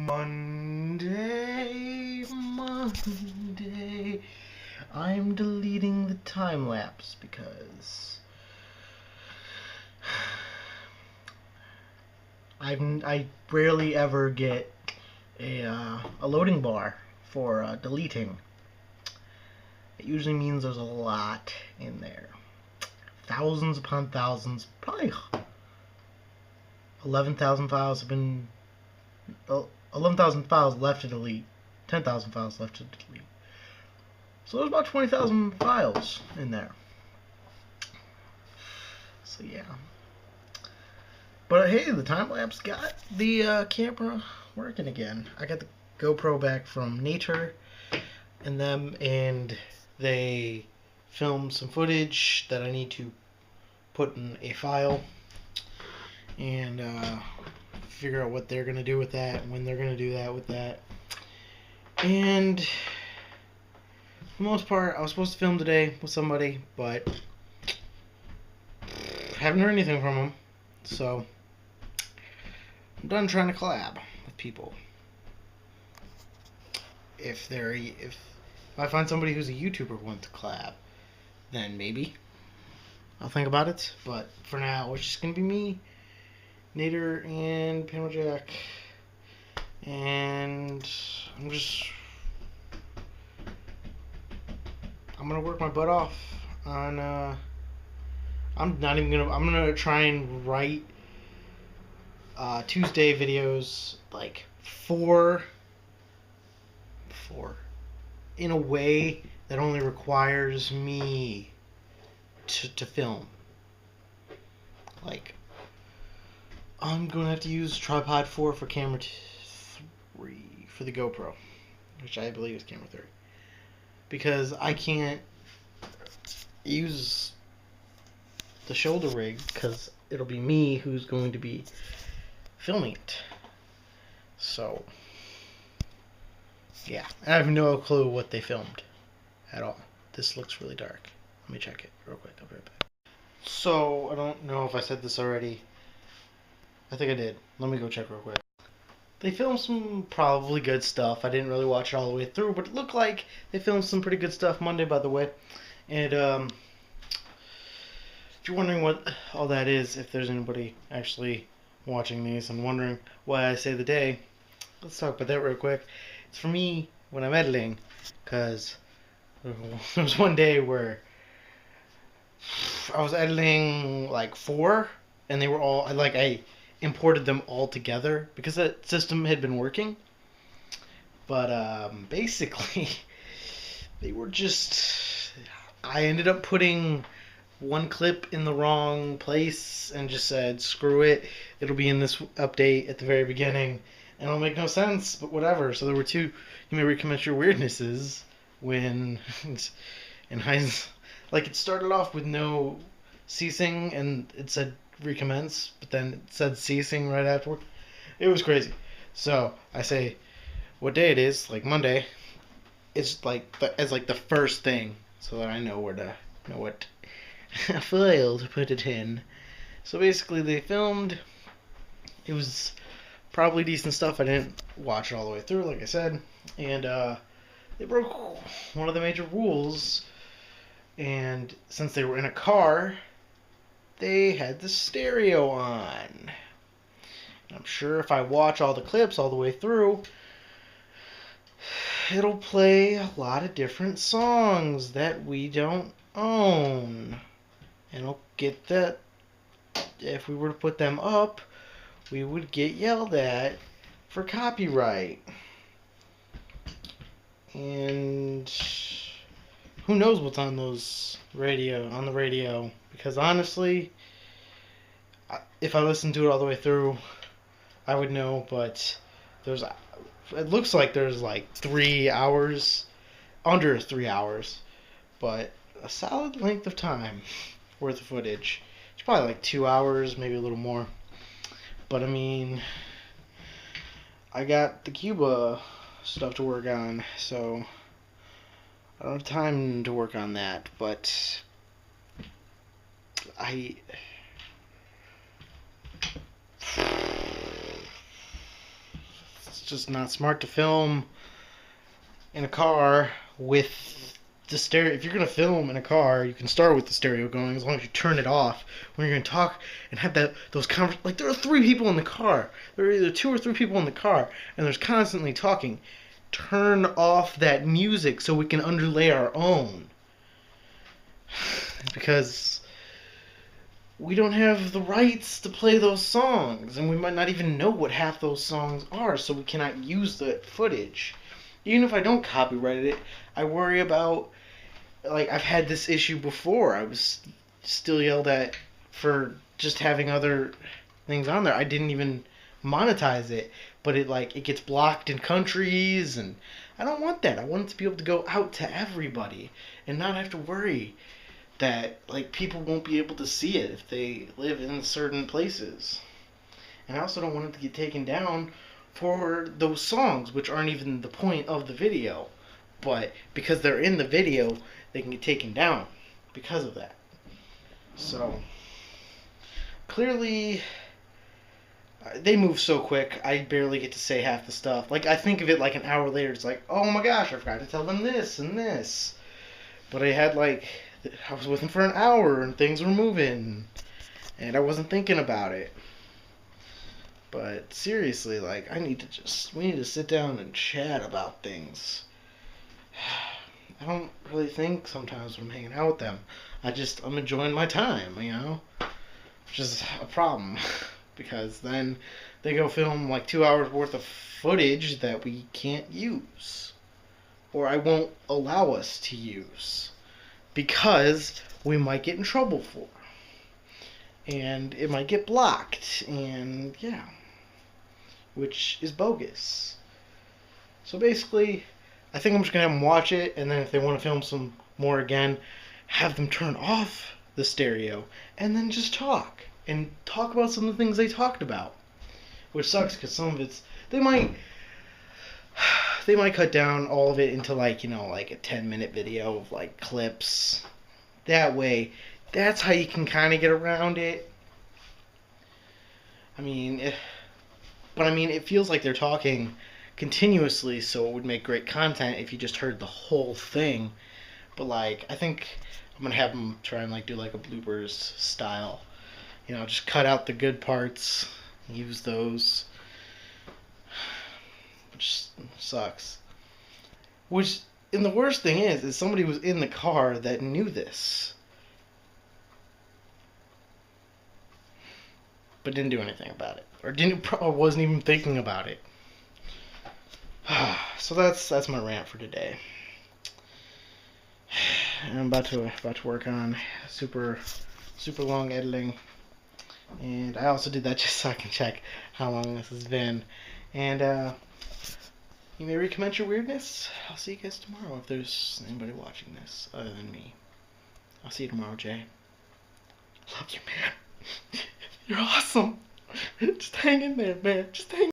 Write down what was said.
Monday. I'm deleting the time lapse because I rarely ever get a loading bar for deleting. It usually means there's a lot in there, thousands upon thousands, probably 11,000 files have been 11,000 files left to delete, 10,000 files left to delete. So there's about 20,000 files in there. So yeah. But hey, the time lapse got the camera working again. I got the GoPro back from Nature and them, and they filmed some footage that I need to put in a file and figure out what they're going to do with that and when they're going to do that with that. And for the most part, I was supposed to film today with somebody, but haven't heard anything from them. So I'm done trying to collab with people. If I find somebody who's a YouTuber who wants to collab, then maybe I'll think about it. But for now, it's just gonna be me, Nader, and Panel Jack, and I'm gonna work my butt off on. I'm gonna try and write Tuesday videos like four in a way that only requires me to film. Like, I'm gonna have to use tripod 4 for camera 3 for the GoPro, which I believe is camera 3, because I can't use the shoulder rig because it'll be me who's going to be filming it. So yeah, I have no clue what they filmed at all. This looks really dark. Let me check it real quick. I'll be right back. So I don't know if I said this already. I think I did. Let me go check real quick. They filmed some probably good stuff. I didn't really watch it all the way through, but it looked like they filmed some pretty good stuff Monday, by the way. And if you're wondering what all that is, if there's anybody actually watching these and wondering why I say the day, let's talk about that real quick. It's for me when I'm editing, because there was one day where I was editing like 4, and they were all, I imported them all together because that system had been working. But basically, they were just, I ended up putting one clip in the wrong place and just said, screw it, it'll be in this update at the very beginning, and it'll make no sense, but whatever. So there were 2, you may recommence your weirdnesses when, in Heinz, like it started off with no ceasing and it said recommence, but then it said ceasing right afterward. It was crazy. So I say what day it is, like Monday. It's like the first thing, so that I know what file to put it in. So basically, they filmed. It was probably decent stuff. I didn't watch it all the way through, like I said, and they broke one of the major rules. And since they were in a car, they had the stereo on. I'm sure if I watch all the clips all the way through, it'll play a lot of different songs that we don't own. And I'll get that if we were to put them up, we would get yelled at for copyright. And who knows what's on the radio, because honestly, if I listened to it all the way through, I would know, but it looks like there's like 3 hours, under 3 hours, but a solid length of time worth of footage. It's probably like 2 hours, maybe a little more. But I mean, I got the Cuba stuff to work on, so I don't have time to work on that, but just not smart to film in a car with the stereo. If you're gonna film in a car, you can start with the stereo going as long as you turn it off when you're gonna talk and have those like there are 3 people in the car. There are either 2 or 3 people in the car, and there's constantly talking. Turn off that music so we can underlay our own, because we don't have the rights to play those songs, and we might not even know what half those songs are, so we cannot use the footage. Even if I don't copyright it, I worry about, like, I've had this issue before. I was still yelled at for just having other things on there. I didn't even monetize it, but it gets blocked in countries, and I don't want that. I want it to be able to go out to everybody and not have to worry that, like, people won't be able to see it if they live in certain places. And I also don't want it to get taken down for those songs, which aren't even the point of the video. But because they're in the video, they can get taken down because of that. So, clearly, they move so quick, I barely get to say half the stuff. Like, I think of it like an hour later, it's like, oh my gosh, I forgot to tell them this and this. But I was with them for an hour and things were moving, and I wasn't thinking about it. But seriously, like, we need to sit down and chat about things. I don't really think sometimes when I'm hanging out with them. I'm enjoying my time, which is a problem. Because then they go film like 2 hours worth of footage that we can't use. Or I won't allow us to use. Because we might get in trouble for. And it might get blocked. And yeah. Which is bogus. So basically, I think I'm just going to have them watch it, and then if they want to film some more again, have them turn off the stereo, and then just talk. And talk about some of the things they talked about. Which sucks, because some of it's... They might cut down all of it into, like, like a 10-minute video of, like, clips. That way, that's how you can kind of get around it. It feels like they're talking continuously, so it would make great content if you just heard the whole thing. But, like, I think I'm going to have them try and, like, do, like, a bloopers style. Just cut out the good parts, use those. Which sucks. And the worst thing is somebody was in the car that knew this. But didn't do anything about it. Or wasn't even thinking about it. So that's my rant for today. I'm about to work on super long editing, and I also did that just so I can check how long this has been. And you may recommend your weirdness. I'll see you guys tomorrow if there's anybody watching this other than me. I'll see you tomorrow, Jay. Love you, man. You're awesome. Just hang in there, man. Just hang